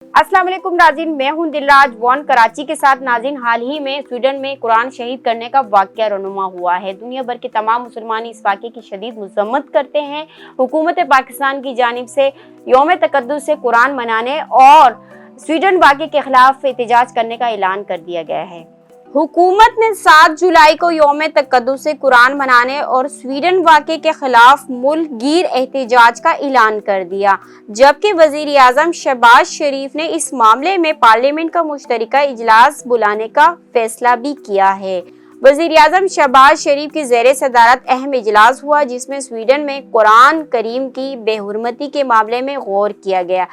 अस्सलाम वालेकुम नाज़रीन, मैं हूं दिलराज वन कराची के साथ। नाज़रीन, हाल ही में स्वीडन में कुरान शहीद करने का वाक़या रनुमा हुआ है। दुनिया भर के तमाम मुसलमान इस वाक़े की शदीद मज़म्मत करते हैं। हुकूमत पाकिस्तान की जानिब से यौम तक़द्दुस से कुरान मनाने और स्वीडन वाक़े के खिलाफ एहतजाज करने का ऐलान कर दिया गया है। हुकूमत ने 7 जुलाई को यौम तक़द्दुस से कुरान मनाने और स्वीडन वाक़े के खिलाफ मुल्क गिर एहतजाज का ऐलान कर दिया, जबकि वज़ीर आज़म शहबाज शरीफ ने इस मामले में पार्लियामेंट का मुश्तरका इजलास बुलाने का फैसला भी किया है। वज़ीर आज़म शहबाज शरीफ की ज़ेर सदारत अहम इजलास हुआ, जिसमें स्वीडन में कुरान करीम की बेहुरमती के मामले में गौर किया गया।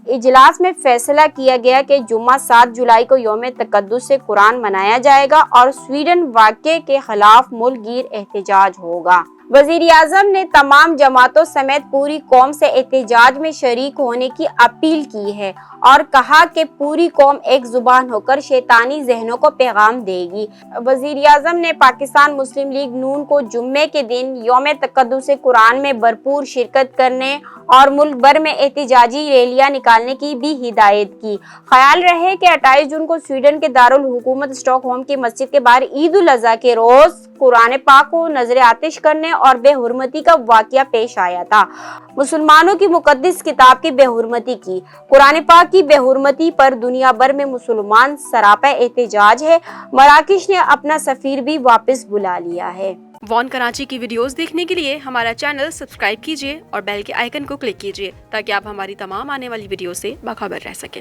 इजलास में फैसला किया गया कि जुम्मा 7 जुलाई को यौम तक़द्दुस से कुरान मनाया जाएगा और स्वीडन वाक़े के खिलाफ मुल्क गिर एहतजाज होगा। वज़ीर आज़म ने तमाम जमातों समेत पूरी कौम से एहतजाज में शरीक होने की अपील की है और कहा कि पूरी कौम एक जुबान होकर शैतानी जहनों को पैगाम देगी। वज़ीर आज़म ने पाकिस्तान मुस्लिम लीग नून को जुम्मे के दिन यौम तक़द्दुस से कुरान में भरपूर शिरकत करने और मुल्क भर में एहतजाजी रैलियां निकालने की भी हिदायत की। ख्याल रहे कि 28 जून को स्वीडन के दारुल हुकूमत स्टॉकहोम की मस्जिद के बाहर ईद उल अज़हा के रोज कुरान पाक को नजर आतिश करने और बेहुरमती का वाक़या पेश आया था। मुसलमानों की मुकद्दस किताब की बेहुरमती की। कुरान पाक की बेहुरमती पर दुनिया भर में मुसलमान सरापा एहतजाज है। मराकश ने अपना सफीर भी वापस बुला लिया है। वन कराची की वीडियोस देखने के लिए हमारा चैनल सब्सक्राइब कीजिए और बेल के आइकन को क्लिक कीजिए ताकि आप हमारी तमाम आने वाली वीडियो से बाखबर रह सकें।